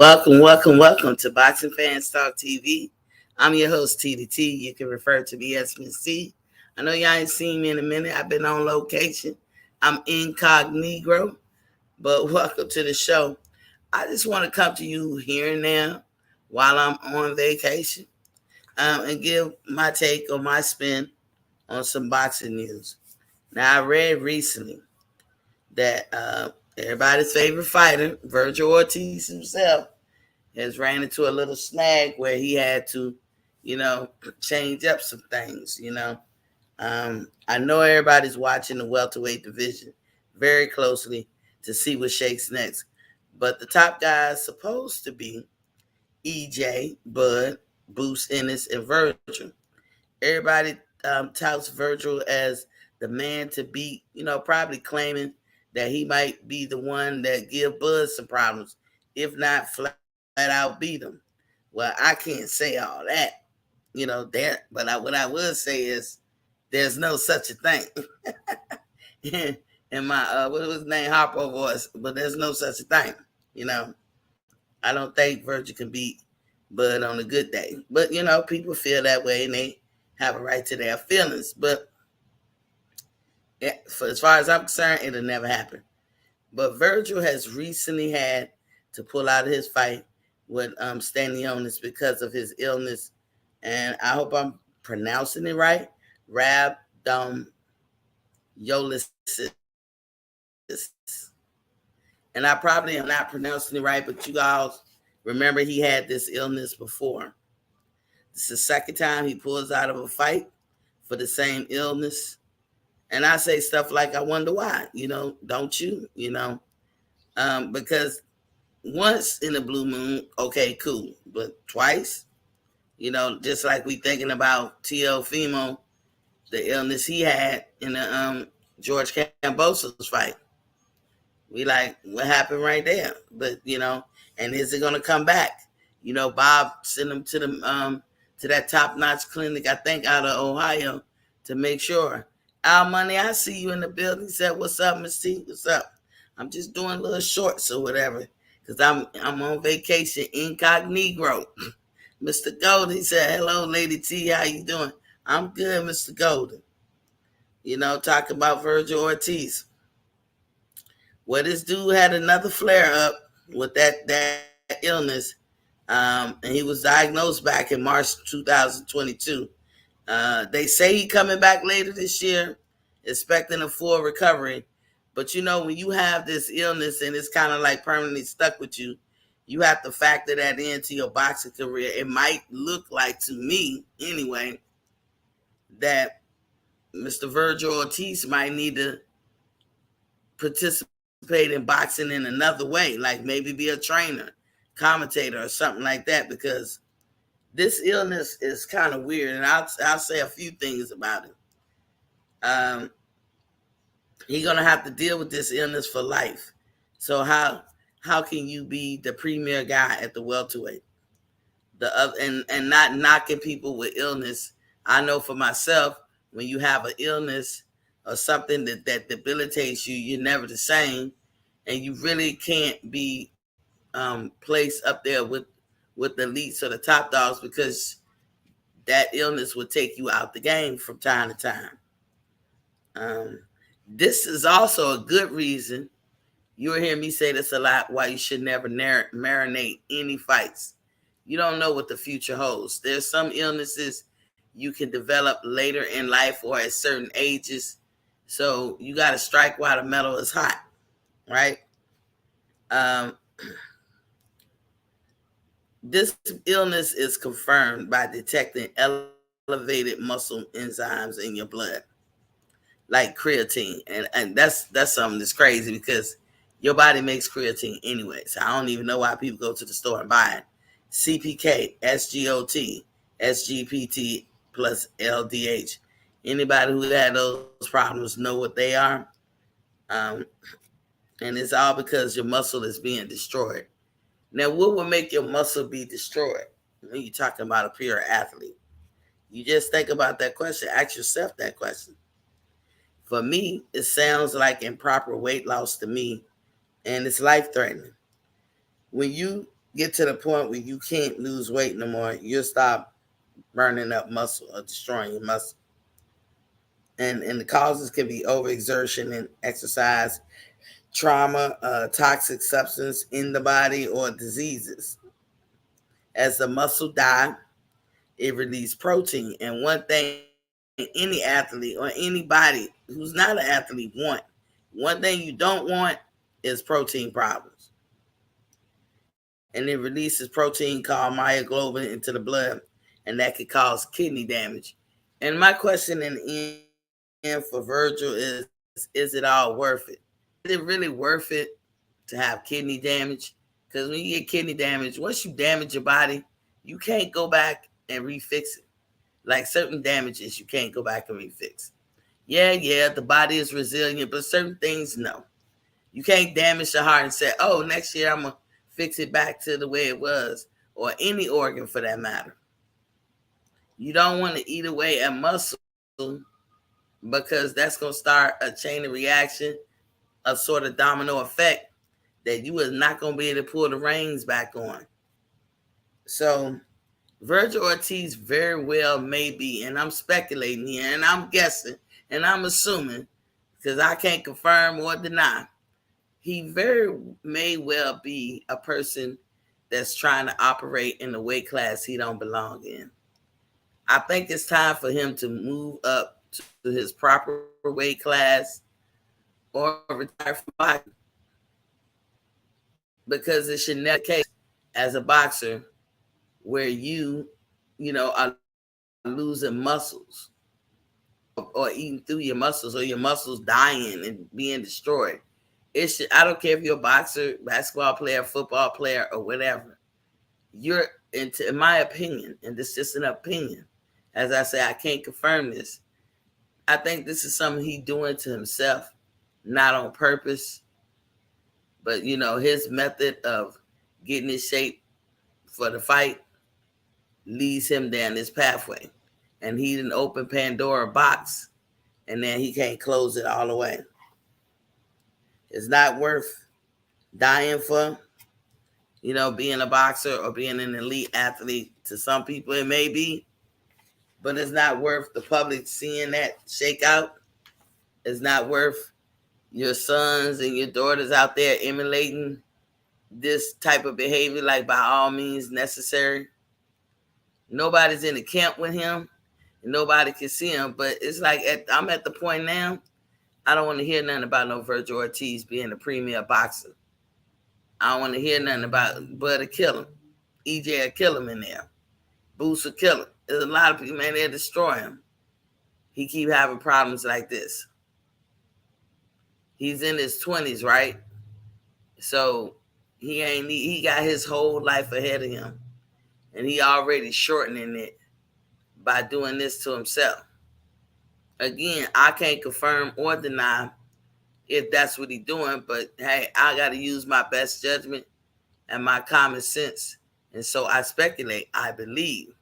Welcome to Boxing Fans Talk TV. I'm your host, TDT. You can refer to me as Miss T. I know y'all ain't seen me in a minute. I've been on location. I'm incognito, but welcome to the show. I just want to come to you here and now while I'm on vacation and give my take or my spin on some boxing news. Now, I read recently that everybody's favorite fighter, Virgil Ortiz himself, has ran into a little snag where he had to, you know, change up some things. I know everybody's watching the welterweight division very closely to see what shakes next. But the top guys supposed to be EJ, Bud, Boost Ennis, and Virgil. Everybody touts Virgil as the man to beat, probably claiming that he might be the one that give Bud some problems, if not flat out beat him. Well, I can't say all that, there. But what I would say is there's no such a thing. In my what was his name, Harpo voice, but there's no such a thing. You know, I don't think Virgil can beat Bud on a good day. But people feel that way and they have a right to their feelings. But as far as I'm concerned, it'll never happen. But Virgil has recently had to pull out of his fight with Stanionis because of his illness, and I hope I'm pronouncing it right. And I probably am not pronouncing it right, but you guys remember he had this illness before. This is the second time he pulls out of a fight for the same illness. And I say stuff like, I wonder why, don't you? Because once in a blue moon, okay, cool. But twice, just like we thinking about T.L. Fimo, the illness he had in the George Kambosos fight. We like, what happened right there? But, and is it going to come back? Bob sent him to that top-notch clinic, I think, out of Ohio to make sure. Al Money, I see you in the building. He said, what's up, Miss T? What's up? I'm just doing little shorts or whatever because I'm on vacation incognito. Mr. Golden, he said, hello, Lady T. How you doing? I'm good, Mr. Golden. Talking about Virgil Ortiz. Well, this dude had another flare up with that illness, and he was diagnosed back in March 2022. They say he coming back later this year, expecting a full recovery. But when you have this illness and it's kind of like permanently stuck with you, you have to factor that into your boxing career. It might look like, to me anyway, that Mr. Virgil Ortiz might need to participate in boxing in another way, like maybe be a trainer, commentator, or something like that, because this illness is kind of weird, and I'll say a few things about it. He's gonna have to deal with this illness for life. So how can you be the premier guy at the welterweight? And not knocking people with illness. I know for myself, when you have an illness or something that debilitates you, you're never the same, and you really can't be placed up there with the elites or the top dogs, because that illness would take you out the game from time to time. This is also a good reason. You'll hear me say this a lot, why you should never marinate any fights. You don't know what the future holds. There's some illnesses you can develop later in life or at certain ages. So you got to strike while the metal is hot, right? This illness is confirmed by detecting elevated muscle enzymes in your blood, like creatine, and that's something that's crazy because your body makes creatine anyway. So I don't even know why people go to the store and buy it. CPK, SGOT, SGPT plus LDH. Anybody who had those problems know what they are. Um, and it's all because your muscle is being destroyed. Now, what will make your muscle be destroyed when you're talking about a pure athlete? You just think about that question. Ask yourself that question. For me, it sounds like improper weight loss to me, and it's life-threatening. When you get to the point where you can't lose weight no more, you'll stop burning up muscle or destroying your muscle. And the causes can be overexertion and exercise, trauma, toxic substance in the body, or diseases. As the muscle die, it releases protein. And one thing any athlete or anybody who's not an athlete one thing you don't want is protein problems. And it releases protein called myoglobin into the blood, and that could cause kidney damage. And my question in the end for Virgil is it all worth it? Is it really worth it to have kidney damage? Because when you get kidney damage, once you damage your body, you can't go back and refix it. Like certain damages, you can't go back and refix. Yeah, the body is resilient, but certain things, no. You can't damage the heart and say, oh, next year I'm going to fix it back to the way it was, or any organ for that matter. You don't want to eat away at muscle because that's going to start a chain of reaction, a sort of domino effect that you are not going to be able to pull the reins back on. So Virgil Ortiz very well may be, and I'm speculating here, and I'm guessing, and I'm assuming, because I can't confirm or deny, he very may well be a person that's trying to operate in the weight class he don't belong in. I think it's time for him to move up to his proper weight class or retire from boxing. Because it should never be the case as a boxer where you are losing muscles or eating through your muscles or your muscles dying and being destroyed. I don't care if you're a boxer, basketball player, football player, or whatever. In my opinion, and this is just an opinion, as I say, I can't confirm this. I think this is something he's doing to himself, not on purpose. But, his method of getting in shape for the fight leads him down this pathway. And he didn't open Pandora box, and then he can't close it all the way. It's not worth dying for, being a boxer or being an elite athlete. To some people it may be, but it's not worth the public seeing that shakeout. It's not worth your sons and your daughters out there emulating this type of behavior, like by all means necessary. Nobody's in the camp with him. Nobody can see him, but it's like I'm at the point now, I don't want to hear nothing about no Virgil Ortiz being a premier boxer. I don't want to hear nothing about Bud will kill him. EJ will kill him in there. Boots will kill him. There's a lot of people, man, they'll destroy him. He keep having problems like this. He's in his 20s, right? So he got his whole life ahead of him. And he already shortening it by doing this to himself. Again, I can't confirm or deny if that's what he's doing, but hey, I got to use my best judgment and my common sense. And so I speculate, I believe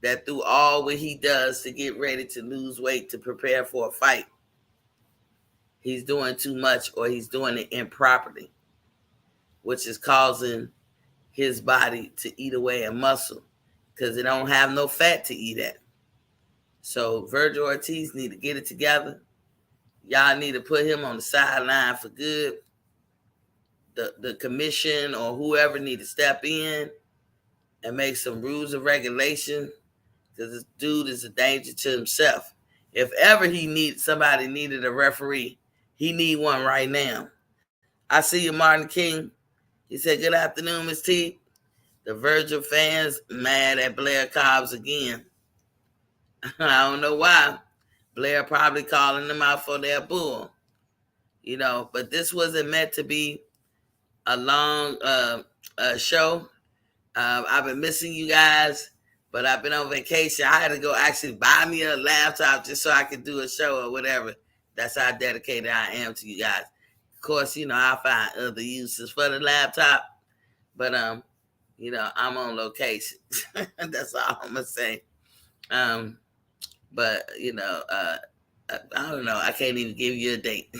that through all what he does to get ready to lose weight, to prepare for a fight, he's doing too much or he's doing it improperly, which is causing his body to eat away at muscle because it don't have no fat to eat at. So Virgil Ortiz need to get it together. Y'all need to put him on the sideline for good. The commission or whoever need to step in and make some rules and regulation, because this dude is a danger to himself. If ever somebody needed a referee, he need one right now. I see you, Martin King. He said, good afternoon, Ms. T. The Virgil fans mad at Blair Cobbs again. I don't know why. Blair probably calling them out for their bull. But this wasn't meant to be a long show. I've been missing you guys, but I've been on vacation. I had to go actually buy me a laptop just so I could do a show or whatever. That's how dedicated I am to you guys. Of course, I'll find other uses for the laptop, but I'm on location. That's all I'm gonna say. But I don't know. I can't even give you a date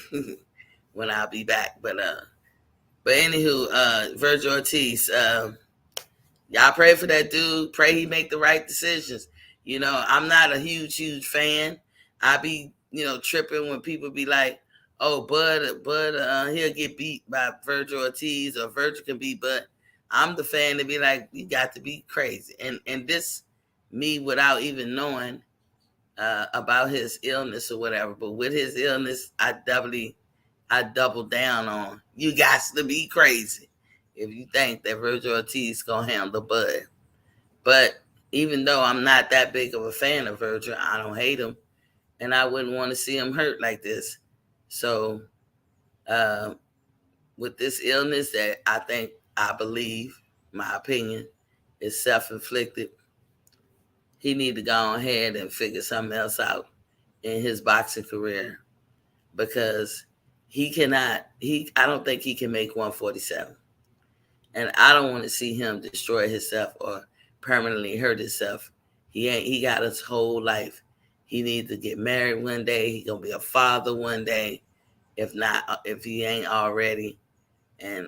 when I'll be back. But But anywho, Virgil Ortiz, y'all pray for that dude. Pray he make the right decisions. I'm not a huge fan. I be, tripping when people be like, "Oh, Bud, he'll get beat by Virgil Ortiz, or Virgil can beat Bud." I'm the fan to be like, "You got to be crazy." And this, me without even knowing about his illness or whatever. But with his illness, I double down on, you got to be crazy if you think that Virgil Ortiz gonna handle Bud. But even though I'm not that big of a fan of Virgil, I don't hate him, and I wouldn't want to see him hurt like this. So, uh, with this illness that I believe, my opinion, is self-inflicted, he need to go ahead and figure something else out in his boxing career, because I don't think he can make 147. And I don't want to see him destroy himself or permanently hurt himself. He got his whole life. He needs to get married one day. He's gonna be a father one day, if he ain't already. And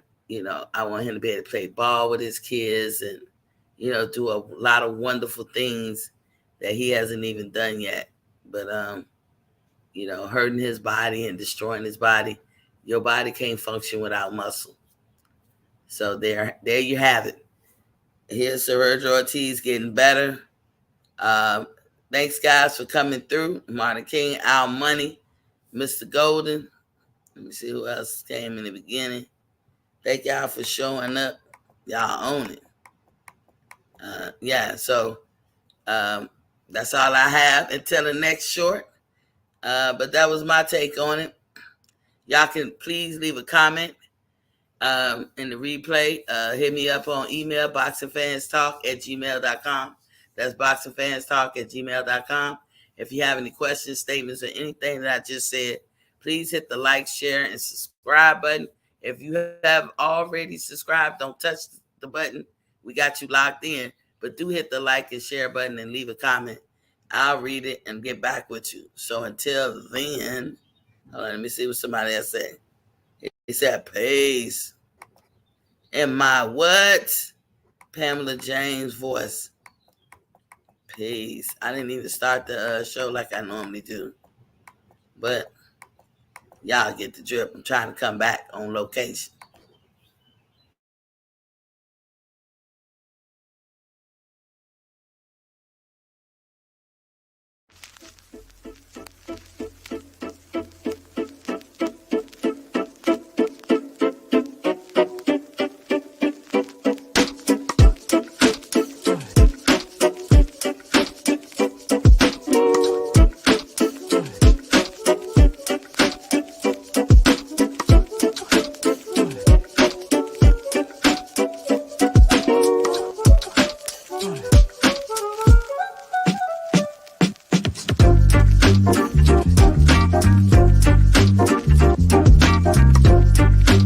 I want him to be able to play ball with his kids, and do a lot of wonderful things that he hasn't even done yet. But hurting his body and destroying his body, your body can't function without muscle. So there you have it. Here's Virgil Ortiz getting better. Thanks, guys, for coming through. Martin King, Al Money, Mr. Golden. Let me see who else came in the beginning. Thank y'all for showing up. Y'all own it. So that's all I have until the next short. But that was my take on it. Y'all can please leave a comment in the replay. Hit me up on email, boxingfanstalk@gmail.com. That's boxingfanstalk@gmail.com. If you have any questions, statements, or anything that I just said, please hit the like, share, and subscribe button. If you have already subscribed, don't touch the button. We got you locked in. But do hit the like and share button and leave a comment. I'll read it and get back with you. So until then, hold on, let me see what somebody else said. He said, peace. In my what? Pamela James voice. Peace. I didn't even start the show like I normally do. But y'all get the drip. I'm trying to come back on location.